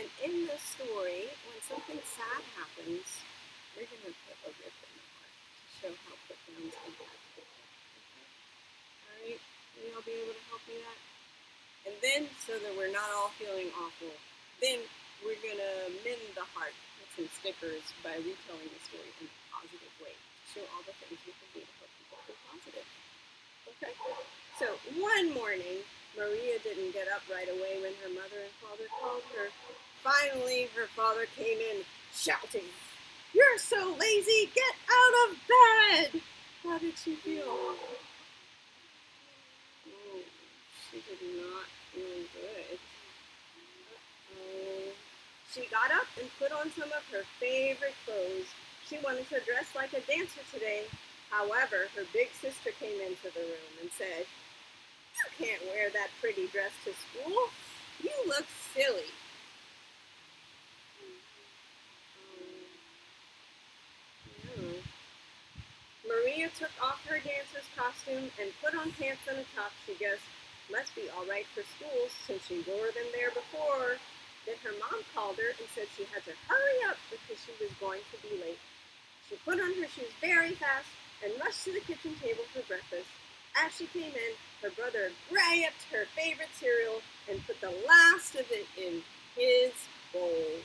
And in the story, when something sad happens, we're going to put a rip in the heart to show how put-downs impact people. Okay? All right? Will y'all be able to help me that? And then, so that we're not all feeling awful, then we're going to mend the heart with some stickers by retelling the story in a positive way to show all the things we can do to help people feel positive. Okay? So one morning, Maria didn't get up right away when her mother and father called her. Finally, her father came in shouting, "You're so lazy! Get out of bed!" How did she feel? Oh, she did not feel good. Uh-oh. She got up and put on some of her favorite clothes. She wanted to dress like a dancer today. However, her big sister came into the room and said, "You can't wear that pretty dress to school. You look silly." Yeah. Maria took off her dancer's costume and put on pants and a top she guessed must be all right for school since she wore them there before. Then her mom called her and said she had to hurry up because she was going to be late. She put on her shoes very fast and rushed to the kitchen table for breakfast. As she came in, her brother grabbed her favorite cereal and put the last of it in his bowl.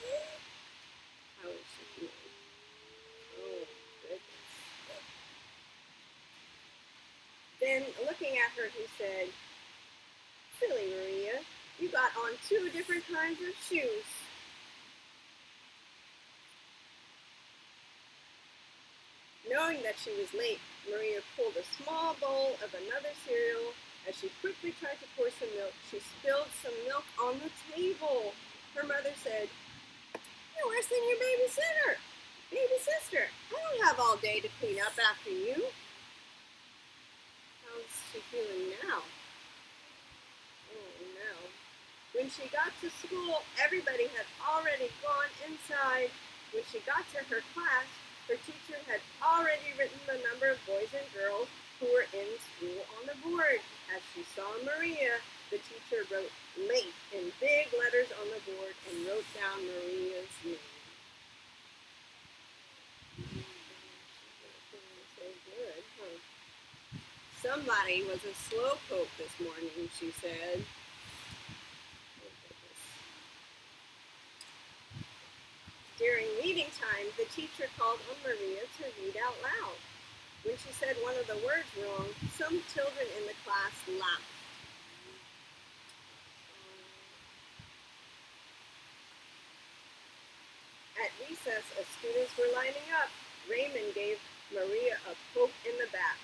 How is she feeling? Oh, goodness. Then, looking at her, he said, "Silly Maria, you got on 2 different kinds of shoes." Knowing that she was late, Maria pulled a small bowl of another cereal. As she quickly tried to pour some milk, she spilled some milk on the table. Her mother said, "You're worse than your baby sister. I don't have all day to clean up after you." How's she feeling now? Oh no. When she got to school, everybody had already gone inside. When she got to her class, her teacher had already written the number of boys and girls who were in school on the board. As she saw Maria, the teacher wrote "late" in big letters on the board and wrote down Maria's name. So good, huh? Somebody was a slowpoke this morning, she said. During reading time, the teacher called on Maria to read out loud. When she said one of the words wrong, some children in the class laughed. At recess, as students were lining up, Raymond gave Maria a poke in the back.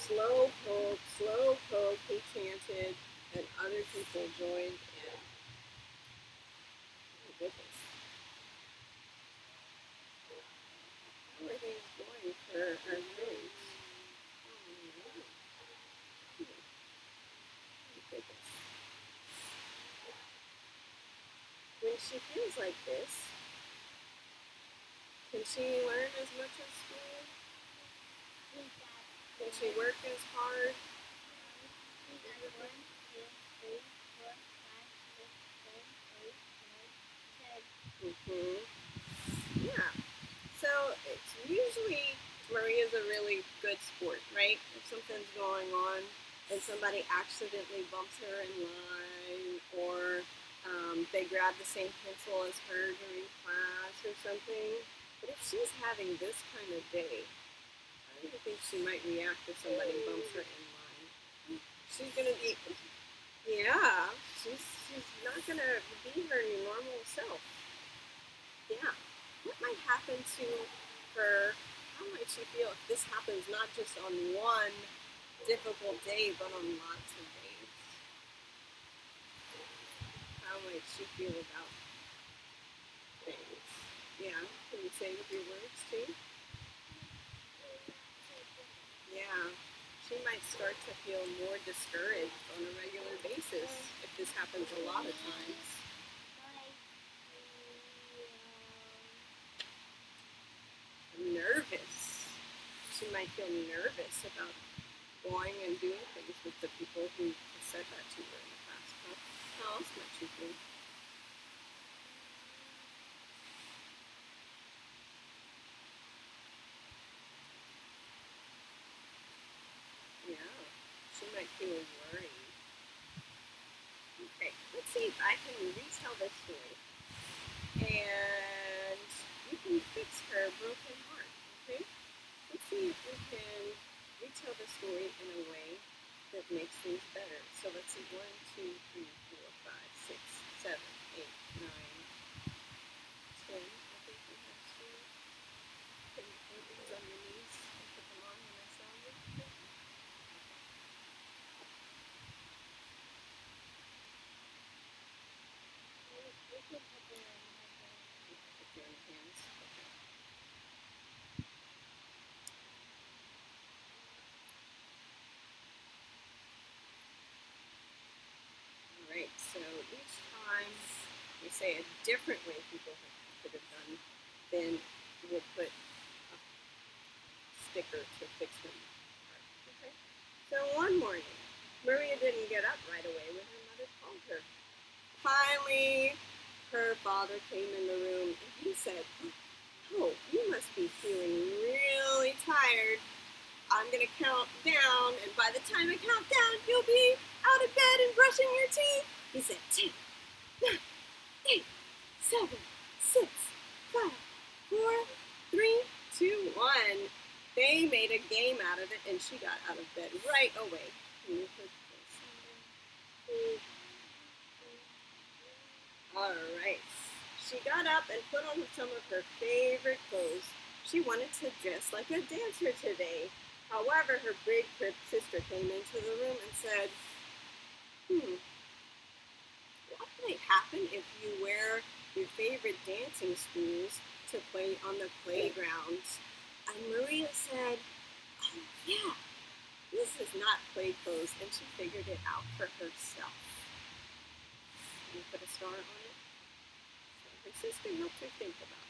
"Slow poke," he chanted, and other people joined in. Oh, goodness. How are things going for our friends? Oh, no. Oh, goodness. When she feels like this, can she learn as much as school? Can she work as hard? Mm-hmm. Yeah. So it's usually Maria's a really good sport, right? If something's going on and somebody accidentally bumps her in line, or they grab the same pencil as her during class or something. But if she's having this kind of day, I think she might react if somebody bumps her in line. She's gonna be, yeah, she's not gonna be her normal self. Yeah. What might happen to her? How might she feel if this happens not just on one difficult day, but on lots of days? How might she feel about things? Yeah. Can you say with your words too? Yeah. She might start to feel more discouraged on a regular basis if this happens a lot of times. Nervous. She might feel nervous about going and doing things with the people who said that to you in the past. How else might you be? Yeah, she might feel worried. Okay, let's see if I can retell this story. And you can fix her broken heart, okay? Let's see if we can retell the story in a way that makes things better. So let's see, 1, 2, 3, 4, 5, 6, 7, 8, 9, 10. I think we have two. Can you put these on your knees and put them on when I sound it? Okay. You can put them on your hands. Okay. All right. So each time we say a different way people could have done, then we'll put a sticker to fix them. Okay. So one morning, Maria didn't get up right away when her mother called her. Finally, her father came in the room and he said, "Oh, you must be feeling really tired. I'm going to count down, and by the time I count down, you'll be out of bed and brushing your teeth." He said, 10, 9, 8, 7, 6, 5, 4, 3, 2, 1. They made a game out of it, and she got out of bed right away. All right. She got up and put on some of her favorite clothes. She wanted to dress like a dancer today. However, her big sister came into the room and said, what might happen if you wear your favorite dancing shoes to play on the playgrounds? And Maria said, "Oh, yeah, this is not play clothes," and she figured it out for herself. Can you put a star on it? So her sister helped her think about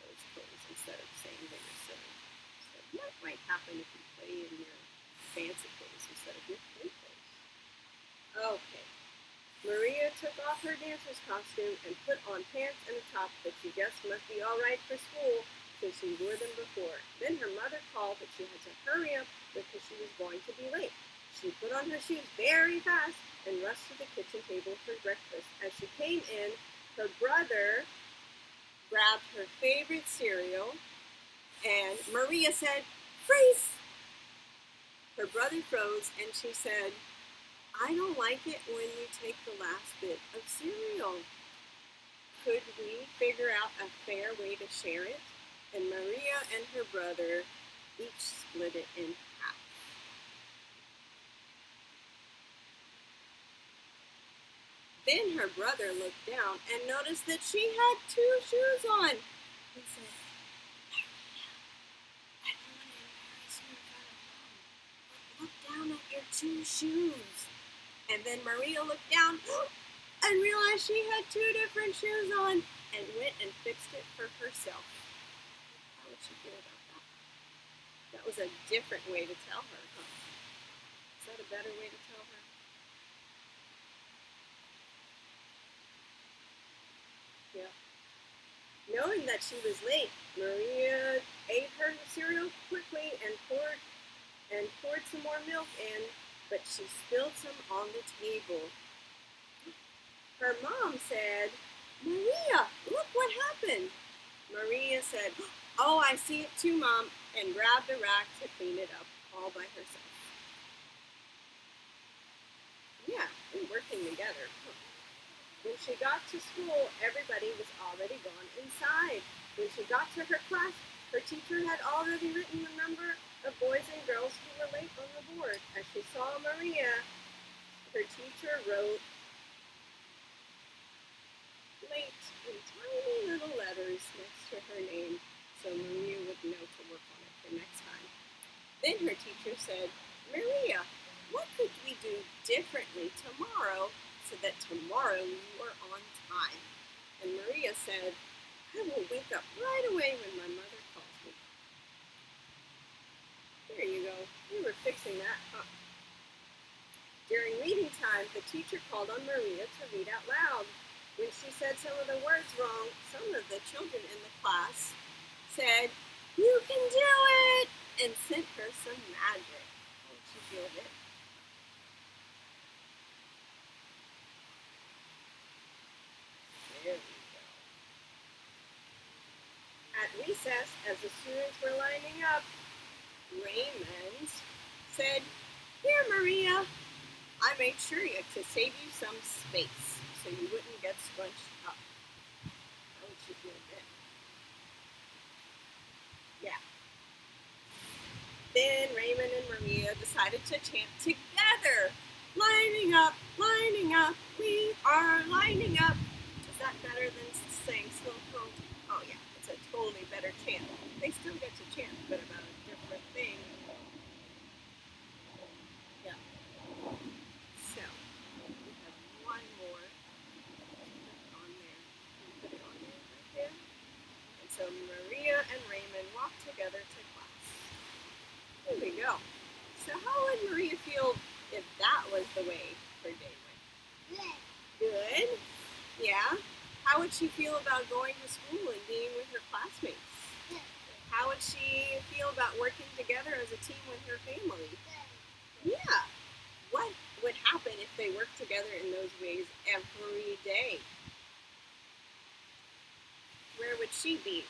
those clothes instead of saying they were silly. So what might happen if you play in your fancy clothes instead of your play clothes? Okay. Maria took off her dancer's costume and put on pants and a top that she guessed must be all right for school since she wore them before. Then her mother called that she had to hurry up because she was going to be late. She put on her shoes very fast and rushed to the kitchen table for breakfast. As she came in, her brother grabbed her favorite cereal and Maria said, "Freeze!" Her brother froze and she said, "I don't like it when you take the last bit of cereal. Could we figure out a fair way to share it?" And Maria and her brother each split it in half. Then her brother looked down and noticed that she had 2 shoes on. He said, "Maria, I don't want to embarrass you in front of Mom, but look down at your 2 shoes." And then Maria looked down and realized she had 2 different shoes on and went and fixed it for herself. How would she feel about that? That was a different way to tell her, huh? Is that a better way to tell her? Yeah. Knowing that she was late, Maria ate her cereal quickly and poured some more milk in, but she spilled some on the table. Her mom said, "Maria, look what happened." Maria said, "Oh, I see it too, Mom," and grabbed the rack to clean it up all by herself. Yeah, we're working together. When she got to school, everybody was already gone inside. When she got to her class, her teacher had already written the number of boys and girls who were late on the board. As she saw Maria, her teacher wrote "late" in tiny little letters next to her name so Maria would know to work on it for next time. Then her teacher said, "Maria, what could we do differently tomorrow so that tomorrow you are on time?" And Maria said, "I will wake up right away when my mother calls me." There you go. We were fixing that, huh? During reading time, the teacher called on Maria to read out loud. When she said some of the words wrong, some of the children in the class said, "You can do it!" and sent her some magic. How did she feel it? There we go. At recess, as the students were lining up, Raymond said, "Here, Maria, I made sure to save you some space so you wouldn't get scrunched up." How would you feel then? Yeah. Then Raymond and Maria decided to chant together. Lining up, we are lining up. Is that better than saying slow phone? Oh yeah, it's a totally better chant. They still get to chant, but about a different thing. Yeah. So, we have one more on there. Put it on there right there. And so Maria and Raymond walk together to class. There we go. So how would Maria feel if that was the way her day went? Good. Yeah. How would she feel about going to school and being with her classmates? How would she feel about working together as a team with her family? Yeah. What would happen if they worked together in those ways every day? Where would she be?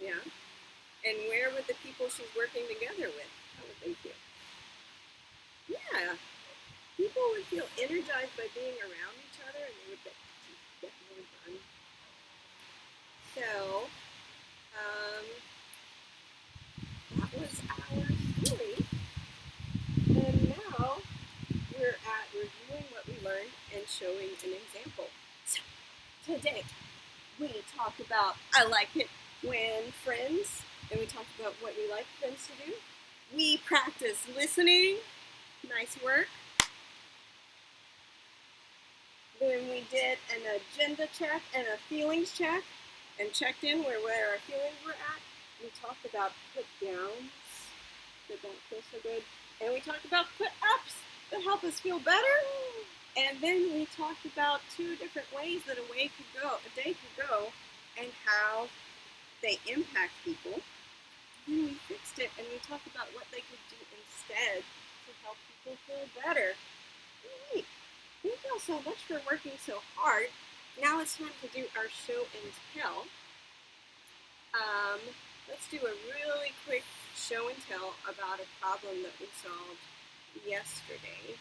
Yeah. And where would the people she's working together with, how would they feel? Yeah. People would feel energized by being around each other and they would get more done. So, that was our story. And now we're at reviewing what we learned and showing an example. So, today we talked about I like it when friends, and we talked about what we like friends to do. We practice listening. Nice work. Then we did an agenda check and a feelings check and checked in where our feelings were at. We talked about put downs that don't feel so good. And we talked about put ups that help us feel better. And then we talked about 2 different ways that a day could go and how they impact people. Then we fixed it and we talked about what they could do instead to help people feel better. Great. Thank you all so much for working so hard. Now it's time to do our show and tell. Let's do a really quick show and tell about a problem that we solved yesterday.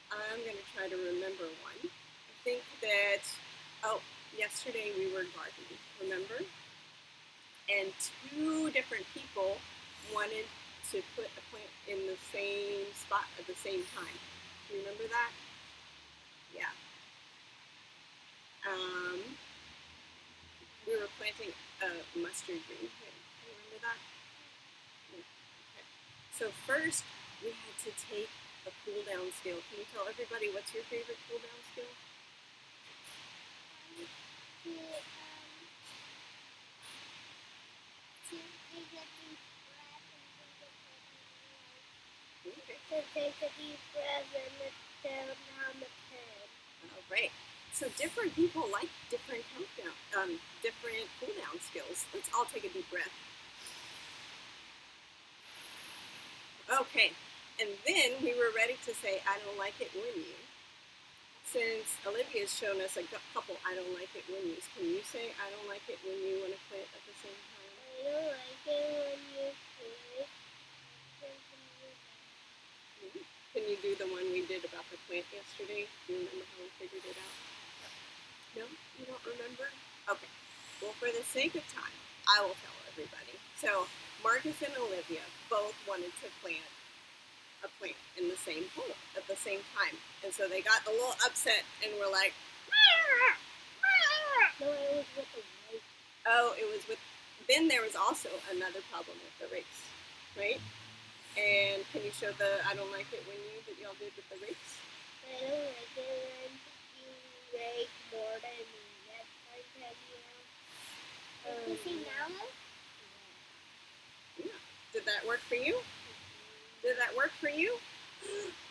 I'm going to try to remember one. I think that, yesterday we were gardening, remember? And 2 different people wanted to put a plant in the same spot at the same time. Do you remember that? Yeah. We were planting a mustard green. Do you remember that? Yeah. Okay. So first, we had to take a cool down skill. Can you tell everybody what's your favorite cool down skill? To take a deep breath and look down on the pen. All right. So different people like different different cool down skills. Let's all take a deep breath. Okay. And then we were ready to say, I don't like it when you. Since Olivia's shown us a couple I don't like it when yous, can you say I don't like it when you want to plant at the same time? I don't like it when you play. Can you do the one we did about the plant yesterday? Do you remember how we figured it out? No? You don't remember? Okay. Well, for the sake of time, I will tell everybody. So, Marcus and Olivia both wanted to plant a plant in the same hole at the same time. And so they got a little upset and were like, No, it was with the rake. oh, it was with, then there was also another problem with the rakes, right? And can you show the I don't like it when you that y'all did with the rakes? I don't like it when you rake more than the next time, you know. You see now? work for you? Did that work for you?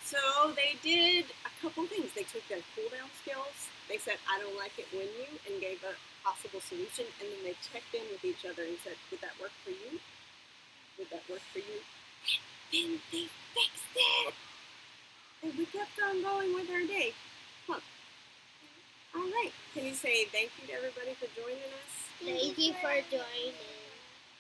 So they did a couple things. They took their cool down skills. They said, I don't like it when you, and gave a possible solution. And then they checked in with each other and said, did that work for you? Did that work for you? And then they fixed it. And we kept on going with our day. Huh. All right. Can you say thank you to everybody for joining us? Thank you for joining.